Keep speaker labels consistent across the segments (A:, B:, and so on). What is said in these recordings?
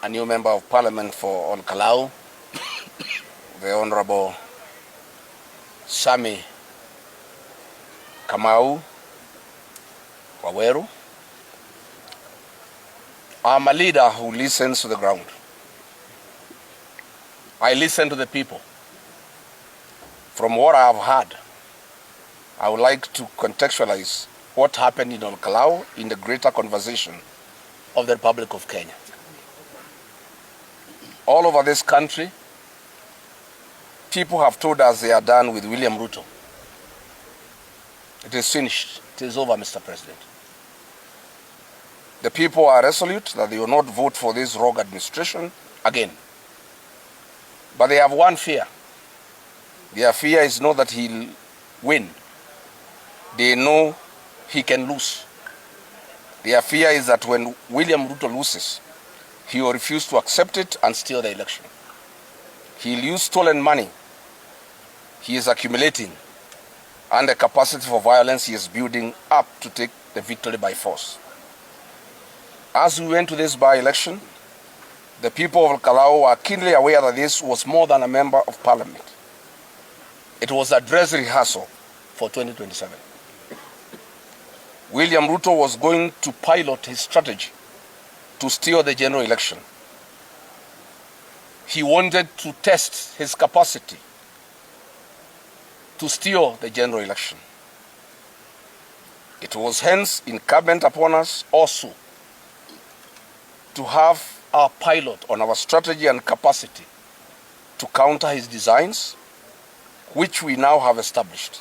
A: a new member of parliament for Olkalou, the Honorable Sami Kamau Waweru. I'm a leader who listens to the ground. I listen to the people. From what I have heard, I would like to contextualize what happened in Olkalou in the greater conversation of the Republic of Kenya. All over this country, people have told us they are done with William Ruto. It is finished. It is over, Mr. President. The people are resolute that they will not vote for this rogue administration again. But they have one fear. Their fear is not that he'll win. They know he can lose. Their fear is that when William Ruto loses, he will refuse to accept it and steal the election. He'll use stolen money he is accumulating and the capacity for violence he is building up to take the victory by force. As we went to this by-election, the people of Olkalou were keenly aware that this was more than a member of parliament. It was a dress rehearsal for 2027. William Ruto was going to pilot his strategy to steal the general election. He wanted to test his capacity to steal the general election. It was hence incumbent upon us also to have our pilot on our strategy and capacity to counter his designs, which we now have established.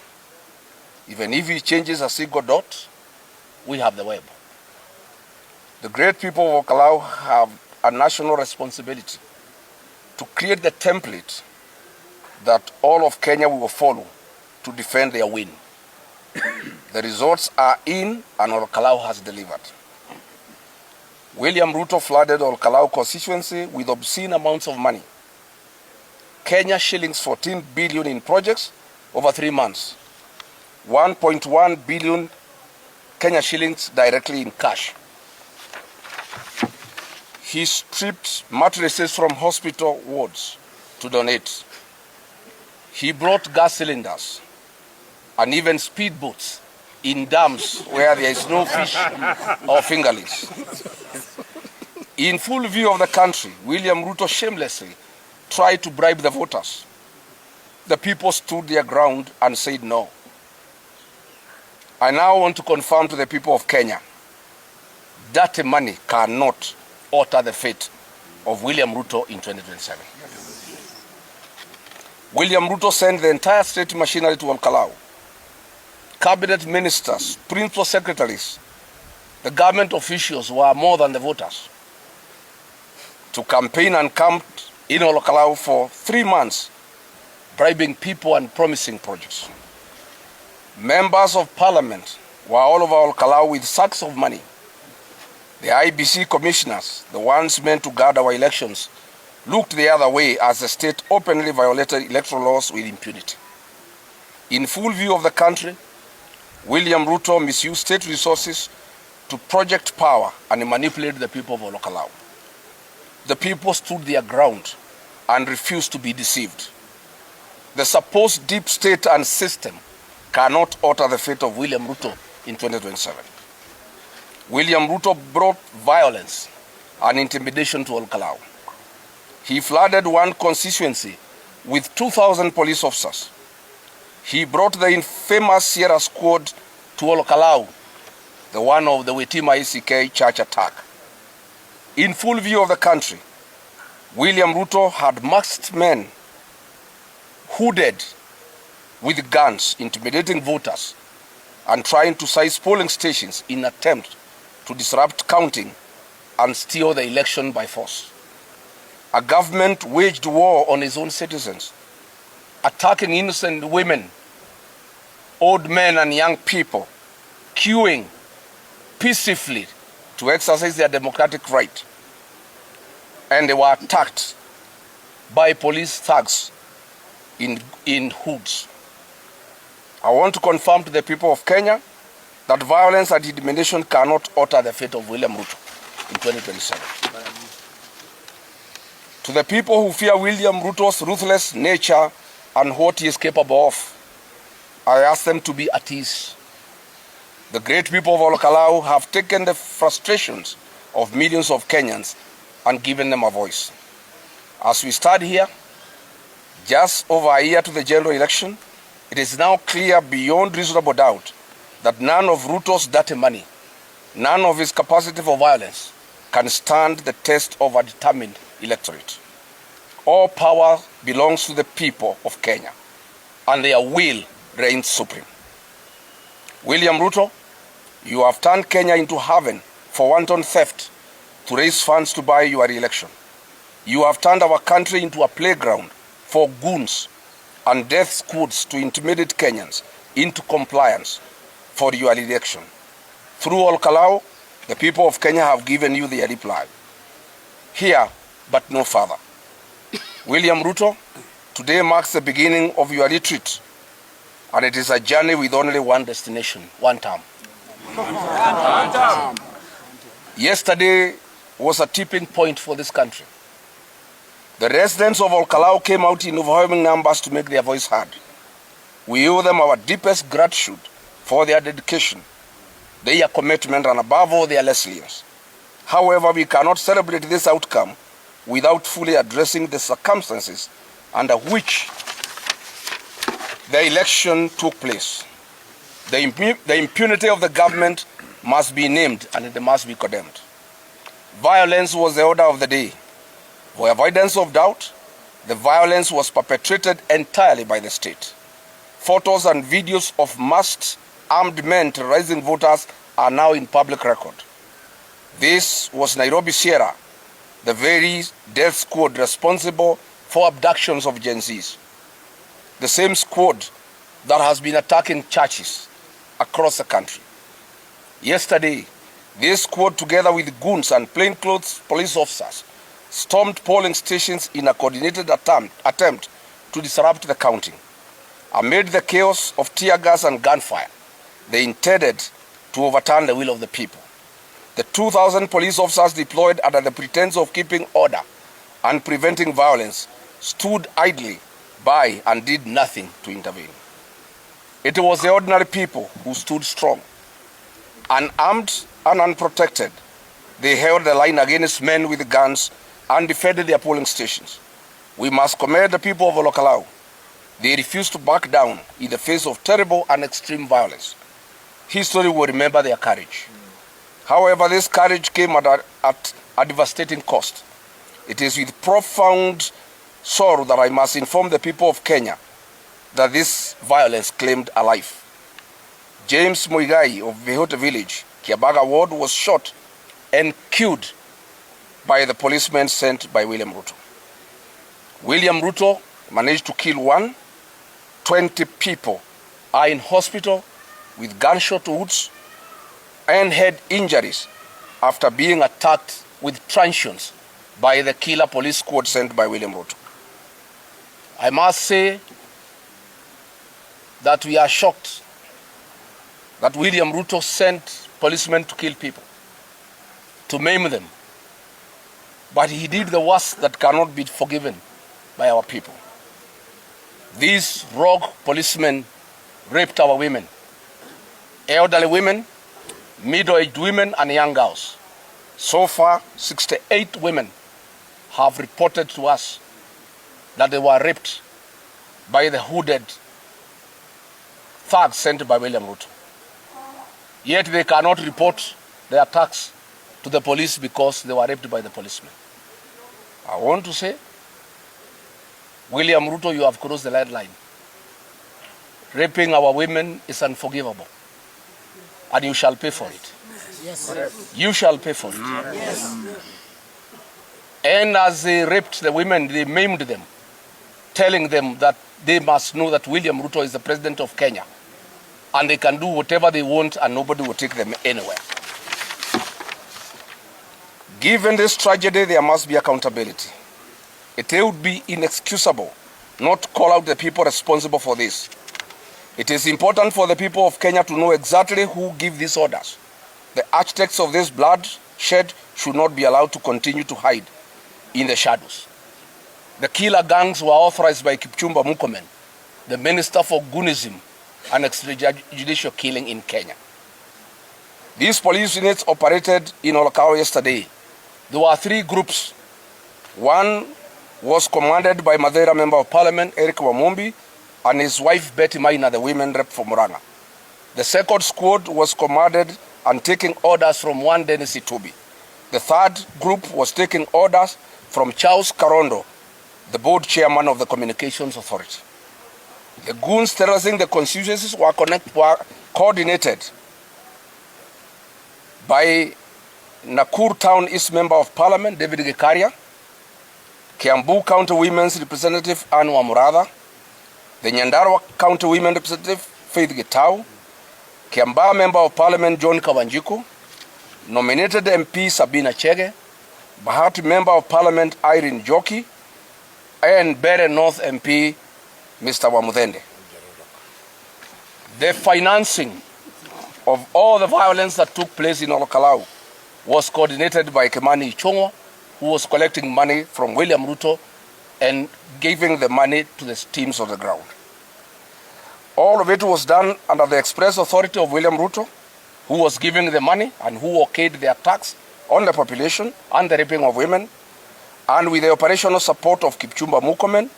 A: Even if he changes a single dot, we have the web. The great people of Olkalou have a national responsibility to create the template that all of Kenya will follow to defend their win. The results are in, and Olkalou has delivered. William Ruto flooded Olkalou constituency with obscene amounts of money. Kenya shillings 14 billion in projects over 3 months. 1.1 billion Kenya shillings directly in cash. He stripped mattresses from hospital wards to donate. He brought gas cylinders and even speedboats in dams where there is no fish or fingerlings. In full view of the country, William Ruto shamelessly tried to bribe the voters. The people stood their ground and said no. I now want to confirm to the people of Kenya, dirty money cannot alter the fate of William Ruto in 2027. William Ruto sent the entire state machinery to Olkalou. Cabinet ministers, principal secretaries, the government officials were more than the voters. To campaign and camped in Olkalou for 3 months, bribing people and promising projects. Members of parliament were all over Olkalou with sacks of money. The IBC commissioners, the ones meant to guard our elections, looked the other way as the state openly violated electoral laws with impunity. In full view of the country, William Ruto misused state resources to project power and manipulate the people of Olkalou. The people stood their ground and refused to be deceived. The supposed deep state and system cannot alter the fate of William Ruto in 2027. William Ruto brought violence and intimidation to Olkalou. He flooded one constituency with 2,000 police officers. He brought the infamous Sierra Squad to Olkalou, the one of the Wetima ECK church attack. In full view of the country, William Ruto had masked men hooded with guns, intimidating voters and trying to seize polling stations in an attempt to disrupt counting and steal the election by force. A government waged war on its own citizens, attacking innocent women, old men and young people, queuing peacefully to exercise their democratic right. And they were attacked by police thugs in hoods. I want to confirm to the people of Kenya that violence and intimidation cannot alter the fate of William Ruto in 2027. To the people who fear William Ruto's ruthless nature and what he is capable of, I ask them to be at ease. The great people of Olkalou have taken the frustrations of millions of Kenyans and given them a voice. As we stand here, just over a year to the general election, it is now clear beyond reasonable doubt that none of Ruto's dirty money, none of his capacity for violence can stand the test of a determined electorate. All power belongs to the people of Kenya, and their will reigns supreme. William Ruto, you have turned Kenya into heaven for wanton theft to raise funds to buy your re-election. You have turned our country into a playground for goons and death squads to intimidate Kenyans into compliance for your election. Through Olkalou, the people of Kenya have given you their reply. Here, but no further. William Ruto, today marks the beginning of your retreat, and it is a journey with only one destination, one term. Yesterday was a tipping point for this country. The residents of Olkalou came out in overwhelming numbers to make their voice heard. We owe them our deepest gratitude for their dedication, their commitment, and above all, their resilience. However, we cannot celebrate this outcome without fully addressing the circumstances under which the election took place. The impunity of the government must be named and it must be condemned. Violence was the order of the day. For avoidance of doubt, the violence was perpetrated entirely by the state. Photos and videos of masked armed men terrorizing voters are now in public record. This was Nairobi Sierra, the very death squad responsible for abductions of Gen Zs. The same squad that has been attacking churches across the country. Yesterday, this squad, together with goons and plainclothes police officers, stormed polling stations in a coordinated attempt to disrupt the counting. Amid the chaos of tear gas and gunfire, they intended to overturn the will of the people. The 2,000 police officers deployed under the pretense of keeping order and preventing violence stood idly by and did nothing to intervene. It was the ordinary people who stood strong. Unarmed and unprotected, they held the line against men with guns and defended their polling stations. We must commend the people of Olkalou. They refused to back down in the face of terrible and extreme violence. History will remember their courage. However, this courage came at a devastating cost. It is with profound sorrow that I must inform the people of Kenya that this violence claimed a life. James Muigai of Vehote Village, Kiabaga Ward, was shot and killed by the policemen sent by William Ruto. William Ruto managed to kill 20 people are in hospital with gunshot wounds and head injuries after being attacked with truncheons by the killer police squad sent by William Ruto. I must say that we are shocked that William Ruto sent policemen to kill people, to maim them. But he did the worst that cannot be forgiven by our people. These rogue policemen raped our women, elderly women, middle-aged women, and young girls. So far, 68 women have reported to us that they were raped by the hooded thugs sent by William Ruto. Yet they cannot report the attacks to the police because they were raped by the policemen. I want to say, William Ruto, you have crossed the red line. Raping our women is unforgivable, and you shall pay for it. Yes. You shall pay for it. Yes. And as they raped the women, they maimed them, telling them that they must know that William Ruto is the president of Kenya, and they can do whatever they want and nobody will take them anywhere. Given this tragedy, there must be accountability. It would be inexcusable not to call out the people responsible for this. It is important for the people of Kenya to know exactly who give these orders. The architects of this bloodshed should not be allowed to continue to hide in the shadows. The killer gangs were authorized by Kipchumba Murkomen, the Minister for Goonism and extrajudicial killing in Kenya. These police units operated in Olkalou yesterday. There were 3 groups. One was commanded by Madeira Member of Parliament Eric Wamumbi and his wife Betty Maina, the women rep for Murang'a. The second squad was commanded and taking orders from one Dennis Itubi. The third group was taking orders from Charles Karondo, the board chairman of the Communications Authority. The goons terrorizing the constituencies were coordinated by Nakuru Town East Member of Parliament David Gikaria, Kiambu County Women's Representative Anne Wamuratha, the Nyandarua County Women Representative Faith Gitau, Kiambaa Member of Parliament John Kawanjiku, nominated MP Sabina Chege, Bahati Member of Parliament Irene Joki, and Bere North MP Mr. Wamudhende. The financing of all the violence that took place in Olkalou was coordinated by Kimani Ichung'wa, who was collecting money from William Ruto and giving the money to the teams on the ground. All of it was done under the express authority of William Ruto, who was giving the money and who okayed the attacks on the population and the raping of women, and with the operational support of Kipchumba Murkomen.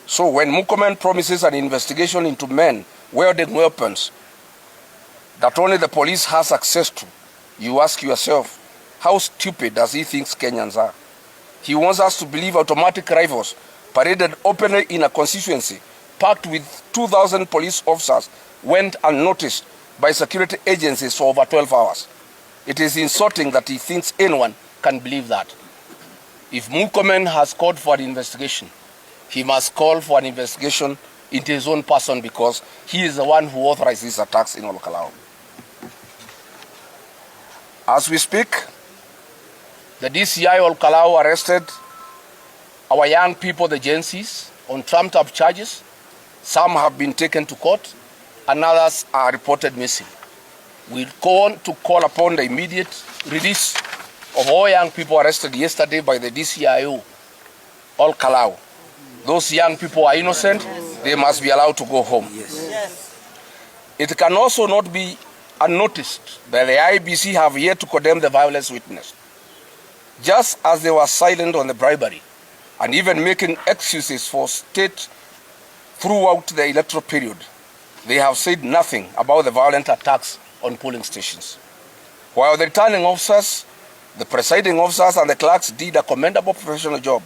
A: So when Murkomen promises an investigation into men wielding weapons that only the police has access to, you ask yourself, how stupid does he think Kenyans are? He wants us to believe automatic rifles paraded openly in a constituency packed with 2,000 police officers went unnoticed by security agencies for over 12 hours. It is insulting that he thinks anyone can believe that. If Murkomen has called for an investigation, he must call for an investigation into his own person, because he is the one who authorized these attacks in Olkalou. As we speak, the DCI Olkalou arrested our young people, the Gen Zs, on trumped-up charges. Some have been taken to court, and others are reported missing. We go on to call upon the immediate release of all young people arrested yesterday by the DCIO Olkalou. Those young people are innocent. They must be allowed to go home. Yes. It can also not be unnoticed that the IBC have yet to condemn the violence witnessed. Just as they were silent on the bribery and even making excuses for state throughout the electoral period, they have said nothing about the violent attacks on polling stations. While the returning officers, the presiding officers and the clerks did a commendable professional job,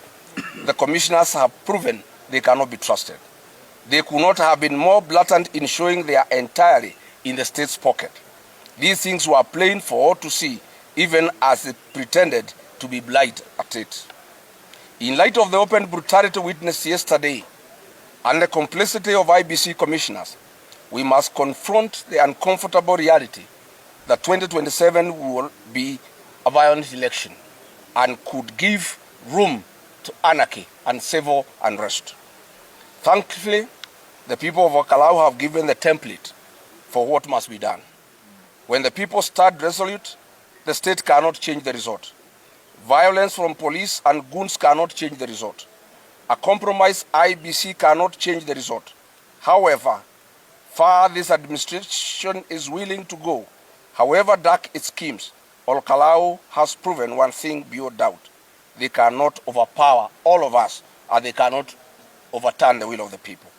A: the commissioners have proven they cannot be trusted. They could not have been more blatant in showing they are entirely in the state's pocket. These things were plain for all to see, even as they pretended to be blind at it. In light of the open brutality witnessed yesterday and the complicity of IBC commissioners, we must confront the uncomfortable reality that 2027 will be a violent election and could give room to anarchy and civil unrest. Thankfully, the people of Olkalou have given the template for what must be done. When the people stand resolute, the state cannot change the result. Violence from police and goons cannot change the result. A compromised IBC cannot change the result. However far this administration is willing to go, however dark its schemes, Olkalou has proven one thing beyond doubt. They cannot overpower all of us, and they cannot overturn the will of the people.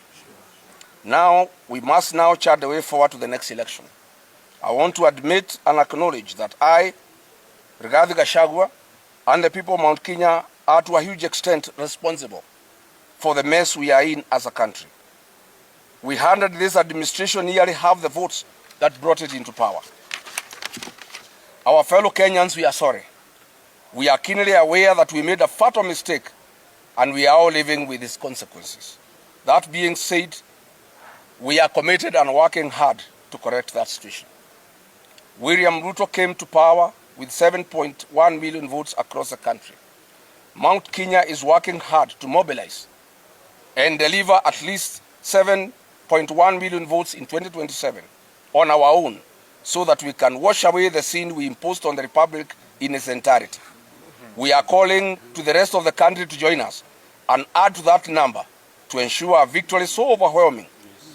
A: Now, we must now chart the way forward to the next election. I want to admit and acknowledge that I, Rigathi Gachagua, and the people of Mount Kenya are to a huge extent responsible for the mess we are in as a country. We handed this administration nearly half the votes that brought it into power. Our fellow Kenyans, we are sorry. We are keenly aware that we made a fatal mistake, and we are all living with its consequences. That being said, we are committed and working hard to correct that situation. William Ruto came to power with 7.1 million votes across the country. Mount Kenya is working hard to mobilize and deliver at least 7.1 million votes in 2027 on our own, so that we can wash away the sin we imposed on the Republic in its entirety. We are calling to the rest of the country to join us and add to that number to ensure a victory so overwhelming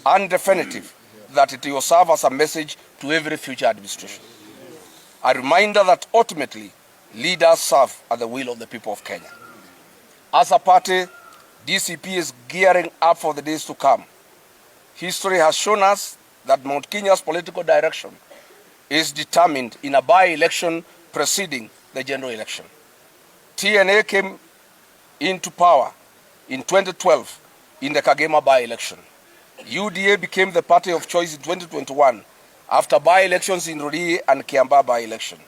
A: and definitive that it will serve as a message to every future administration. A reminder that ultimately leaders serve at the will of the people of Kenya. As a party, DCP is gearing up for the days to come. History has shown us that Mount Kenya's political direction is determined in a by-election preceding the general election. TNA came into power in 2012 in the Kagema by-election. UDA became the party of choice in 2021 after by-elections in Rurii and Kiambaa by-election.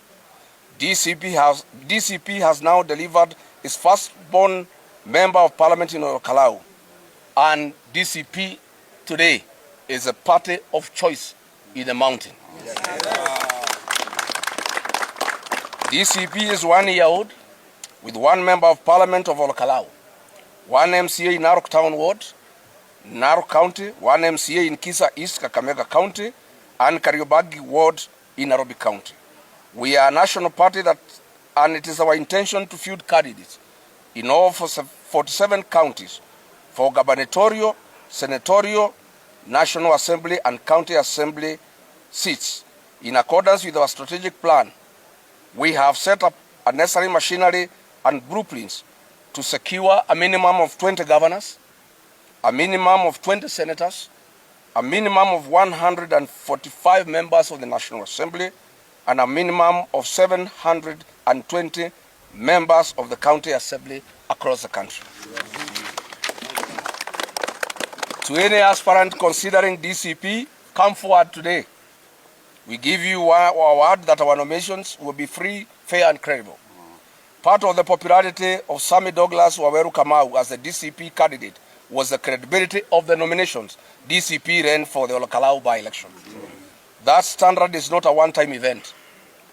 A: DCP has now delivered its firstborn member of parliament in Olkalou, and DCP today is a party of choice in the mountain. DCP is 1 year old with one member of parliament of Olkalou, one MCA in Narok Town Ward, Narok County, one MCA in Kisa East, Kakamega County, and Kariobangi Ward in Nairobi County. We are a national party and it is our intention to field candidates in all 47 counties for gubernatorial, senatorial, National Assembly and County Assembly seats. In accordance with our strategic plan, we have set up a necessary machinery and blueprints to secure a minimum of 20 governors, a minimum of 20 senators, a minimum of 145 members of the National Assembly, and a minimum of 720 members of the County Assembly across the country. To any aspirant considering DCP, come forward today. We give you our word that our nominations will be free, fair, and credible. Part of the popularity of Sammy Douglas Waweru Kamau as the DCP candidate was the credibility of the nominations DCP ran for the Olkalou by-election. That standard is not a one-time event.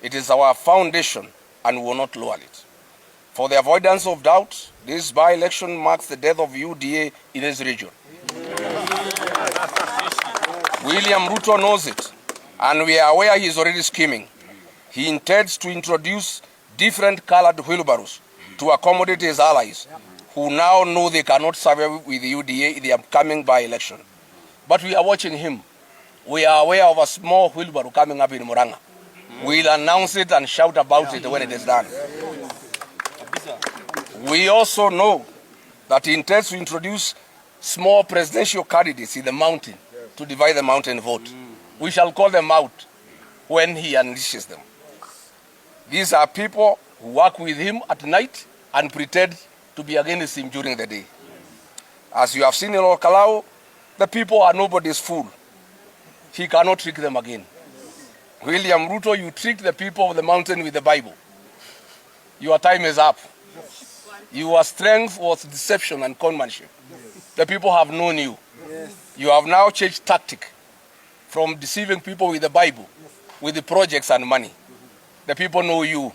A: It is our foundation and we will not lower it. For the avoidance of doubt, this by-election marks the death of UDA in this region. William Ruto knows it, and we are aware he is already scheming. He intends to introduce different colored wheelbarrows to accommodate his allies, who now know they cannot survive with the UDA in the upcoming by-election. But we are watching him. We are aware of a small wheelbarrow coming up in Murang'a. We'll announce it and shout about it when it is done. We also know that he intends to introduce small presidential candidates in the mountain to divide the mountain vote. We shall call them out when he unleashes them. These are people who work with him at night and pretend to be against him during the day. As you have seen in Olkalou, the people are nobody's fool. He cannot trick them again. William Ruto, you tricked the people of the mountain with the Bible. Your time is up. Your strength was deception and conmanship. The people have known you. You have now changed tactic from deceiving people with the Bible, with the projects and money. The people know you.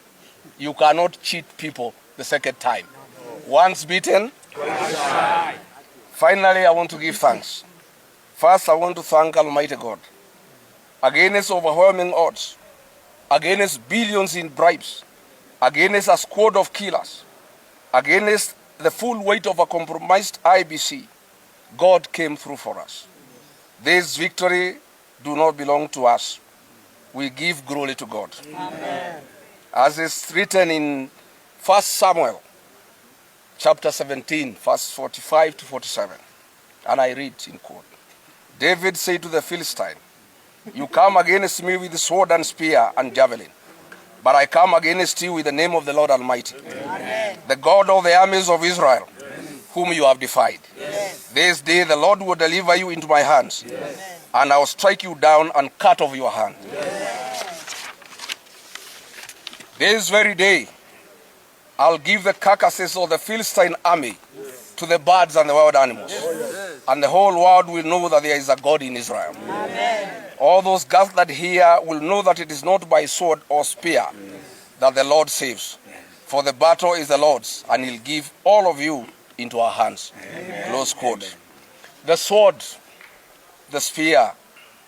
A: You cannot cheat people the second time. Once beaten, twice shy. Finally, I want to give thanks. First, I want to thank Almighty God. Against overwhelming odds, against billions in bribes, against a squad of killers, against the full weight of a compromised IBC, God came through for us. This victory do not belong to us. We give glory to God. Amen. As is written in 1 Samuel, chapter 17, verse 45 to 47. And I read in quote. David said to the Philistine, "You come against me with sword and spear and javelin, but I come against you with the name of the Lord Almighty, Amen. The God of the armies of Israel, whom you have defied. Yes. This day the Lord will deliver you into my hands, yes. And I will strike you down and cut off your hand." Yes. This very day, I'll give the carcasses of the Philistine army to the birds and the wild animals. Yes. And the whole world will know that there is a God in Israel. Amen. All those gathered here will know that it is not by sword or spear that the Lord saves. For the battle is the Lord's, and he'll give all of you into our hands. Amen. Close quote. Amen. The sword, the spear,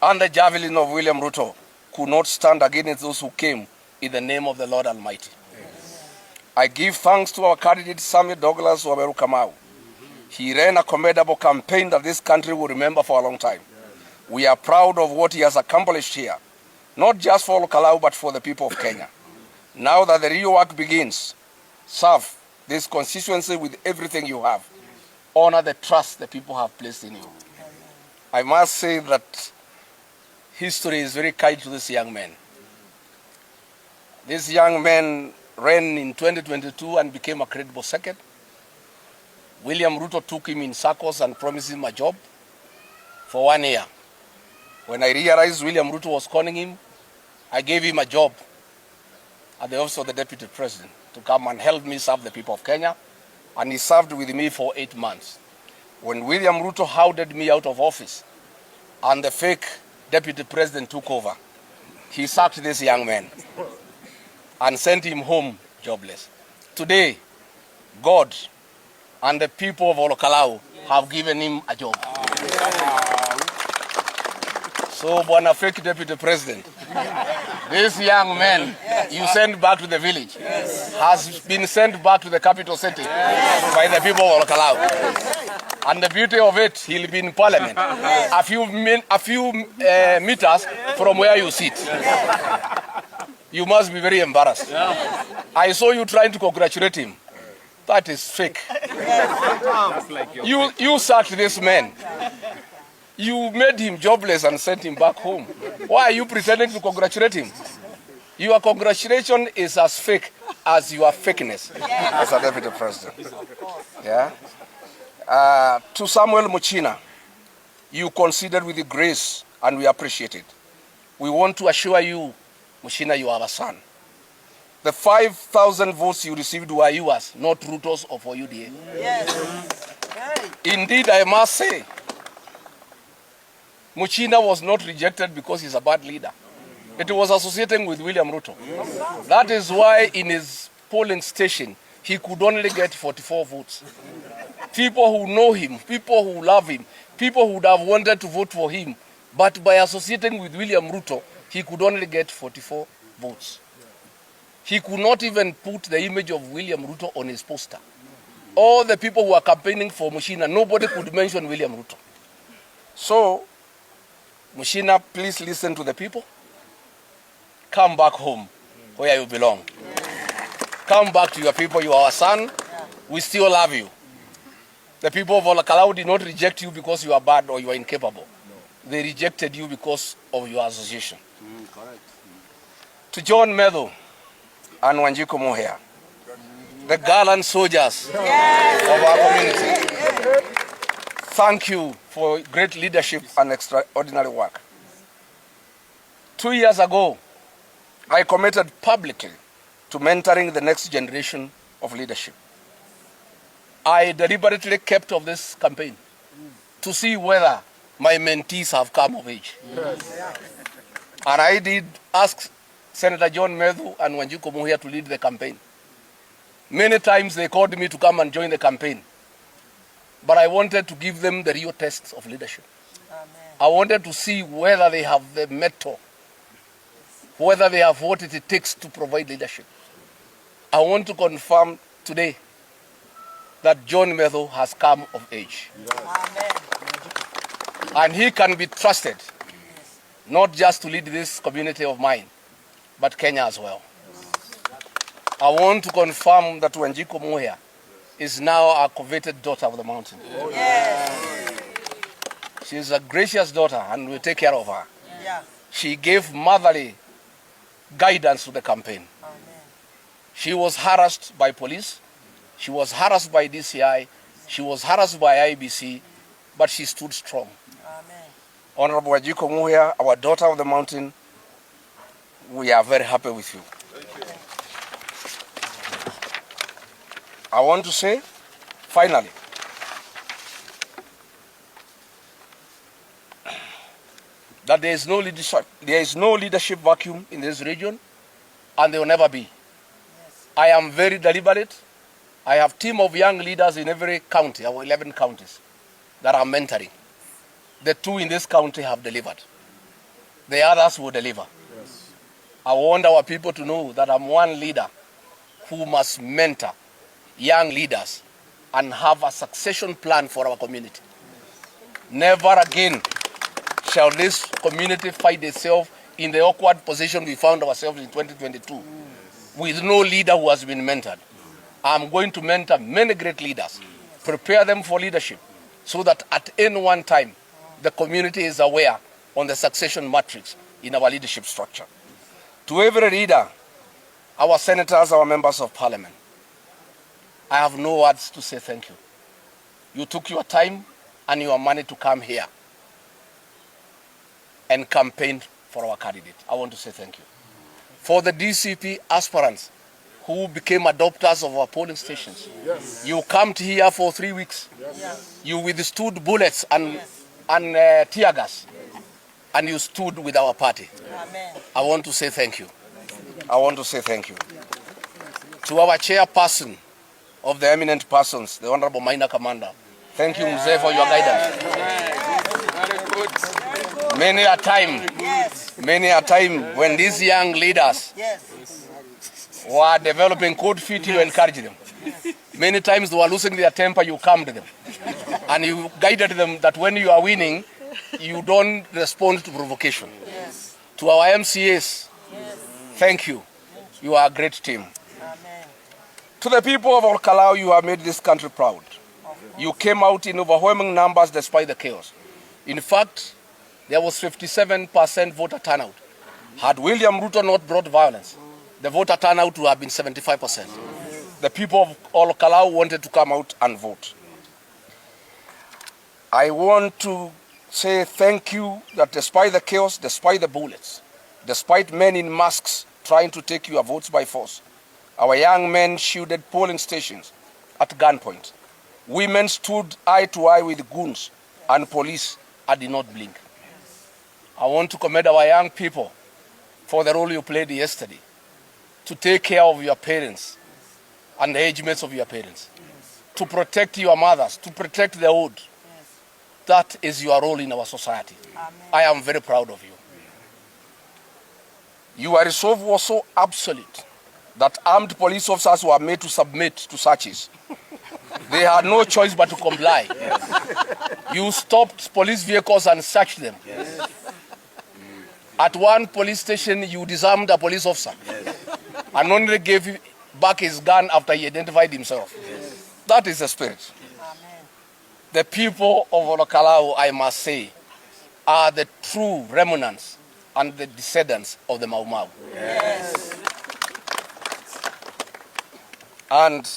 A: and the javelin of William Ruto could not stand against those who came in the name of the Lord Almighty. Yes. I give thanks to our candidate Sammy Douglas Waweru Kamau He ran a commendable campaign that this country will remember for a long time. We are proud of what he has accomplished here, not just for Olkalou, but for the people of Kenya. Now that the real work begins, serve this constituency with everything you have. Honor the trust the people have placed in you. I must say that history is very kind to this young man. This young man ran in 2022 and became a credible second. William Ruto took him in circles and promised him a job for 1 year. When I realized William Ruto was conning him, I gave him a job at the office of the Deputy President to come and help me serve the people of Kenya, and he served with me for 8 months. When William Ruto hounded me out of office and the fake Deputy President took over, he sacked this young man and sent him home jobless. Today, God and the people of Olkalou have given him a job. So, Bwana fake Deputy President, this young man you sent back to the village has been sent back to the capital city by the people of Olkalou. And the beauty of it, he'll be in parliament a few meters from where you sit. You must be very embarrassed. I saw you trying to congratulate him. That is fake. You sacked this man. You made him jobless and sent him back home. Why are you pretending to congratulate him? Your congratulation is as fake as your fakeness as a Deputy President. Yeah. To Samuel Muchina, you considered with grace and we appreciate it. We want to assure you, Muchina, you are our son. The 5,000 votes you received were yours, not Ruto's or for UDA. Yes. Indeed, I must say, Muchina was not rejected because he's a bad leader. It was associating with William Ruto. That is why in his polling station, he could only get 44 votes. People who know him, people who love him, people who would have wanted to vote for him, but by associating with William Ruto, he could only get 44 votes. He could not even put the image of William Ruto on his poster. All the people who are campaigning for Muchina, nobody could mention William Ruto. So, Muchina, please listen to the people. Come back home where you belong. Come back to your people. You are our son. We still love you. The people of Olkalou did not reject you because you are bad or you are incapable. They rejected you because of your association. To John Medho and Wanjiku Muhea, the gallant soldiers of our community, thank you for great leadership and extraordinary work. 2 years ago, I committed publicly to mentoring the next generation of leadership. I deliberately kept of this campaign to see whether my mentees have come of age. Yes. And I did ask Senator John Medho and Wanjiku Muhea to lead the campaign. Many times they called me to come and join the campaign. But I wanted to give them the real tests of leadership. Amen. I wanted to see whether they have the mettle, whether they have what it takes to provide leadership. I want to confirm today that John Medho has come of age. Amen. And he can be trusted, not just to lead this community of mine, but Kenya as well. I want to confirm that Wanjiku Muhea is now a coveted daughter of the mountain. Yes. She is a gracious daughter and we take care of her. Yes. She gave motherly guidance to the campaign. Amen. She was harassed by police. She was harassed by DCI. She was harassed by IBC, but she stood strong. Amen. Honorable Wanjiku Muhea, our daughter of the mountain, we are very happy with you. I want to say, finally, that there is no leadership vacuum in this region, and there will never be. Yes. I am very deliberate. I have a team of young leaders in every county, our 11 counties, that are mentoring. The 2 in this county have delivered. The others will deliver. Yes. I want our people to know that I'm one leader who must mentor young leaders and have a succession plan for our community. Never again shall this community find itself in the awkward position we found ourselves in 2022 with no leader who has been mentored. I'm going to mentor many great leaders, prepare them for leadership, so that at any one time, the community is aware on the succession matrix in our leadership structure. To every leader, our senators, our members of parliament, I have no words to say thank you. You took your time and your money to come here and campaign for our candidate. I want to say thank you. For the DCP aspirants who became adopters of our polling stations, yes. You camped here for 3 weeks. Yes. You withstood bullets and tear gas, and you stood with our party. Amen. I want to say thank you. I want to say thank you. To our chairperson of the eminent persons, the Honorable Minor Commander, thank you, Mzee, for your guidance. Very good. Many a time when these young leaders were developing cold feet, you encouraged them. Many times they were losing their temper, you calmed them. And you guided them that when you are winning, you don't respond to provocation. Yes. To our MCAs, thank you. You are a great team. Amen. To the people of Olkalou, you have made this country proud. You came out in overwhelming numbers despite the chaos. In fact, there was 57% voter turnout. Had William Ruto not brought violence, the voter turnout would have been 75%. The people of Olkalou wanted to come out and vote. I want to say thank you that despite the chaos, despite the bullets, despite men in masks trying to take your votes by force, our young men shielded polling stations at gunpoint. Women stood eye to eye with goons and police and did not blink. I want to commend our young people for the role you played yesterday to take care of your parents and the age mates of your parents, to protect your mothers, to protect the old. That is your role in our society. Amen. I am very proud of you. Your resolve was so absolute that armed police officers were made to submit to searches. They had no choice but to comply. Yes. You stopped police vehicles and searched them. Yes. At one police station, you disarmed a police officer. Yes. And only gave back his gun after he identified himself. Yes. That is the spirit. Amen. The people of Olkalou, I must say, are the true remnants and the descendants of the Mau Mau. Yes. And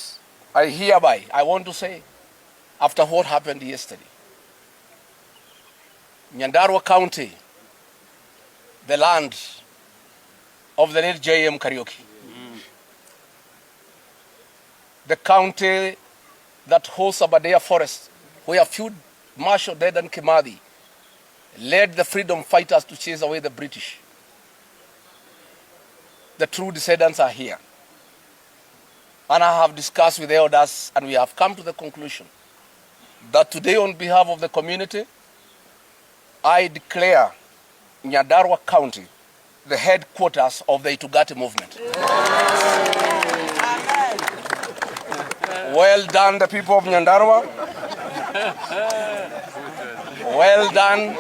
A: I want to say, after what happened yesterday, Nyandarua County, the land of the late J.M. Karaoke, the county that hosts Aberdare Forest, where Field Marshal Dedan Kimathi led the freedom fighters to chase away the British. The true descendants are here. And I have discussed with the elders, and we have come to the conclusion that today, on behalf of the community, I declare Nyandarua County the headquarters of the Itugati movement. Well done, the people of Nyandarua. Well done.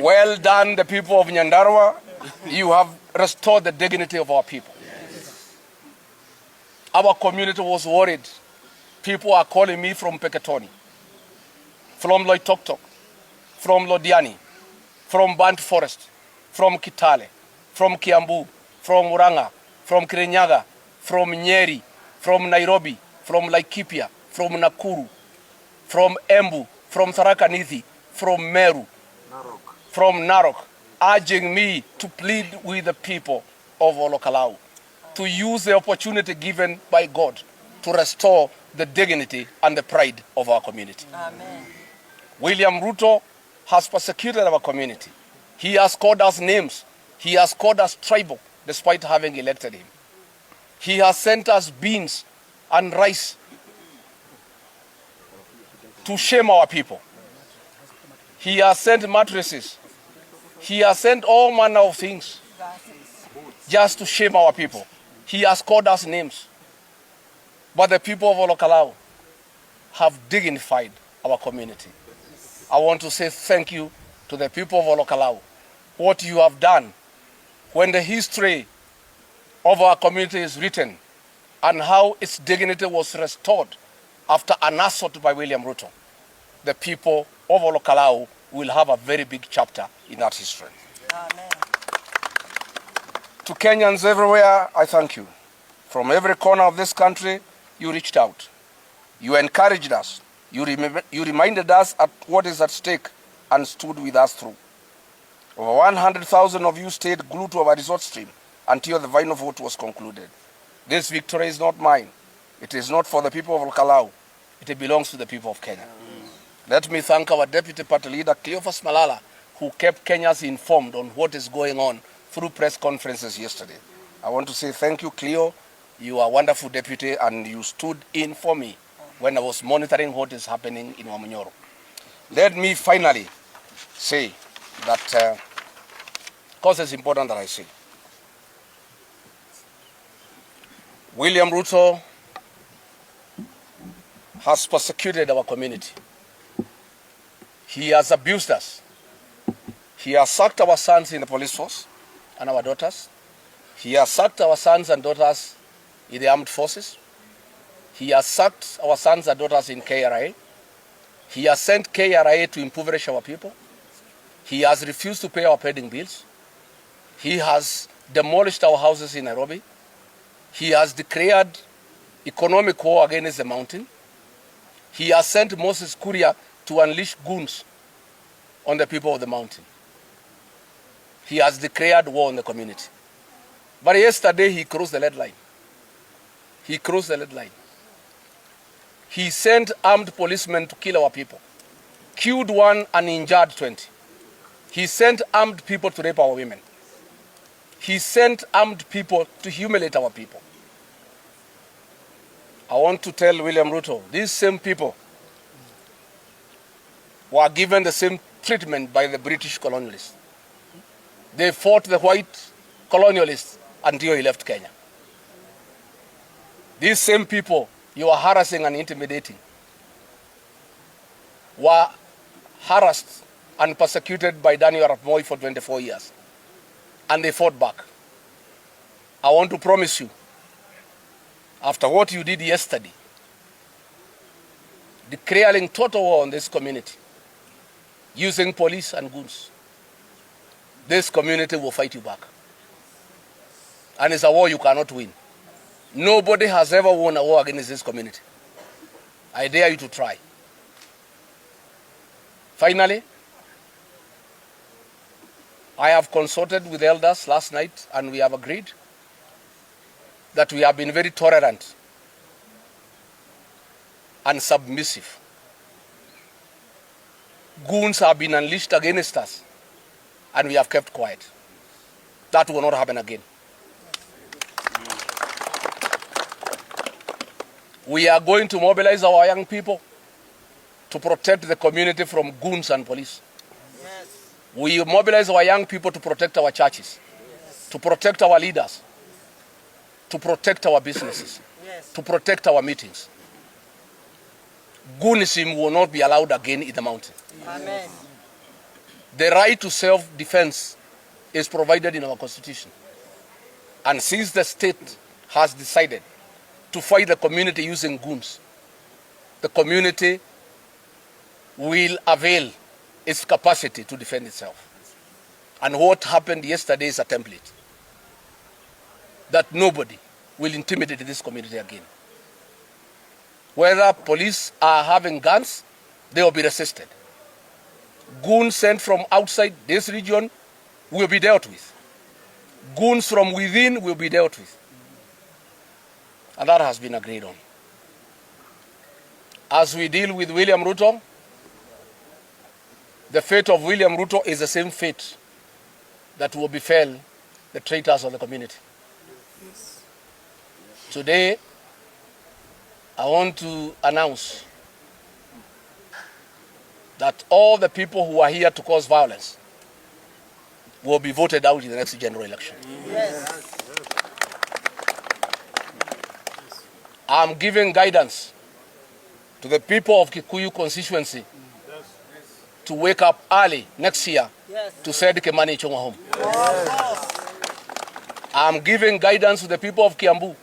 A: Well done, the people of Nyandarua. You have restored the dignity of our people. Our community was worried. People are calling me from Peketoni, from Loitoktok, from Lodiani, from Bant Forest, from Kitale, from Kiambu, from Muranga, from Kirinyaga, from Nyeri, from Nairobi, from Laikipia, from Nakuru, from Embu, from Tharaka Nithi, from Meru, from Narok, urging me to plead with the people of Olkalou to use the opportunity given by God to restore the dignity and the pride of our community. Amen. William Ruto has persecuted our community. He has called us names. He has called us tribal, despite having elected him. He has sent us beans and rice to shame our people. He has sent mattresses. He has sent all manner of things just to shame our people. He has called us names. But the people of Olkalou have dignified our community. I want to say thank you to the people of Olkalou. What you have done when the history of our community is written and how its dignity was restored after an assault by William Ruto, the people of Olkalou will have a very big chapter in that history.
B: Amen.
A: To Kenyans everywhere, I thank you. From every corner of this country, you reached out. You encouraged us. You reminded us of what is at stake and stood with us through. Over 100,000 of you stayed glued to our resort stream until the final vote was concluded. This victory is not mine. It is not for the people of Olkalou. It belongs to the people of Kenya. Let me thank our Deputy Party Leader, Cleophas Malala, who kept Kenyans informed on what is going on through press conferences yesterday. I want to say thank you, Cleo. You are a wonderful deputy, and you stood in for me when I was monitoring what is happening in Wamunyoro. Let me finally say that, because it's important that I say, William Ruto has persecuted our community. He has abused us. He has sacked our sons in the police force and our daughters. He has sacked our sons and daughters in the armed forces. He has sacked our sons and daughters in KRA. He has sent KRA to impoverish our people. He has refused to pay our pending bills. He has demolished our houses in Nairobi. He has declared economic war against the mountain. He has sent Moses Kuria to unleash goons on the people of the mountain. He has declared war on the community. But yesterday he crossed the red line. He crossed the red line. He sent armed policemen to kill our people, killed one and injured 20. He sent armed people to rape our women. He sent armed people to humiliate our people. I want to tell William Ruto, these same people were given the same treatment by the British colonialists. They fought the white colonialists until he left Kenya. These same people you are harassing and intimidating were harassed and persecuted by Daniel Arap Moi for 24 years. And they fought back. I want to promise you, after what you did yesterday, declaring total war on this community, using police and goons, this community will fight you back. And it's a war you cannot win. Nobody has ever won a war against this community. I dare you to try. Finally, I have consulted with elders last night, and we have agreed that we have been very tolerant and submissive. Goons have been unleashed against us, and we have kept quiet. That will not happen again. We are going to mobilize our young people to protect the community from goons and police.
B: Yes.
A: We mobilize our young people to protect our churches,
B: Yes.
A: to protect our leaders, to protect our businesses,
B: Yes.
A: to protect our meetings. Goonism will not be allowed again in the mountain.
B: Amen.
A: The right to self-defense is provided in our constitution. And since the state has decided to fight the community using goons, the community will avail its capacity to defend itself. And what happened yesterday is a template that nobody will intimidate this community again. Whether police are having guns, they will be resisted. Goons sent from outside this region will be dealt with. Goons from within will be dealt with. And that has been agreed on. As we deal with William Ruto, the fate of William Ruto is the same fate that will befall the traitors of the community. Today, I want to announce that all the people who are here to cause violence, will be voted out in the next general election.
B: Yes.
A: I'm giving guidance to the people of Kikuyu constituency to wake up early next year to send Kimani Ichung'wa home. I'm giving guidance to the people of Kiambu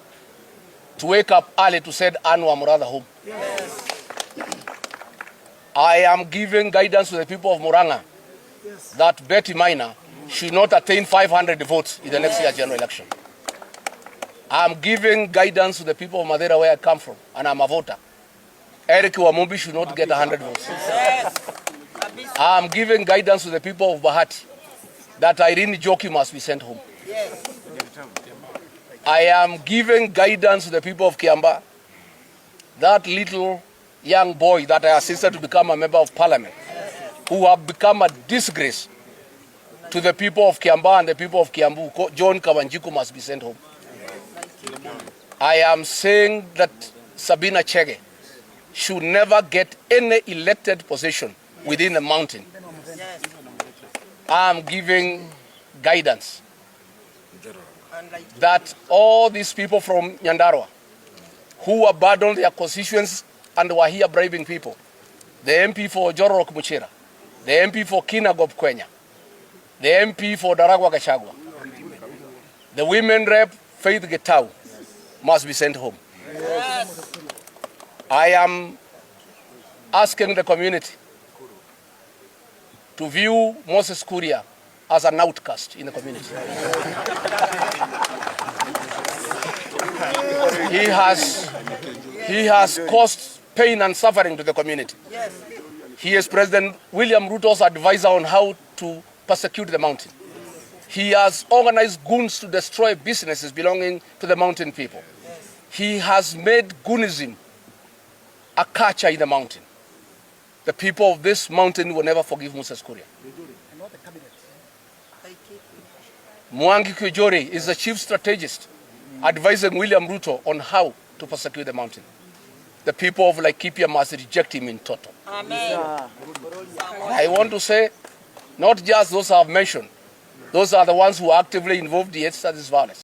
A: to wake up early to send Anwar Muratha home. I am giving guidance to the people of Murang'a that Betty Minor should not attain 500 votes in the next year general election. I'm giving guidance to the people of Madeira, where I come from, and I'm a voter. Eric Wamumbi should not get 100 votes. I'm giving guidance to the people of Bahati that Irene Joki must be sent home. I am giving guidance to the people of Kiamba, that little young boy that I assisted to become a member of parliament, who have become a disgrace to the people of Kiamba and the people of Kiambu. John Kawanjiku must be sent home. I am saying that Sabina Chege should never get any elected position within the mountain. I am giving guidance that all these people from Nyandarua who abandoned their constituents and were here bribing people, the MP for Jororok Muchira, the MP for Kinagop Kwenya, the MP for Daragwa Gachagua, the women rep Faith Getau must be sent home. Yes. I am asking the community to view Moses Kuria as an outcast in the community. He has caused pain and suffering to the community. Yes. He is President William Ruto's advisor on how to persecute the mountain. He has organized goons to destroy businesses belonging to the mountain people. Yes. He has made goonism a culture in the mountain. The people of this mountain will never forgive Moses Kuria. Mwangi Kujori is the chief strategist advising William Ruto on how to persecute the mountain. The people of Laikipia must reject him in total. Amen. I want to say, not just those I have mentioned, those are the ones who are actively involved in this violence.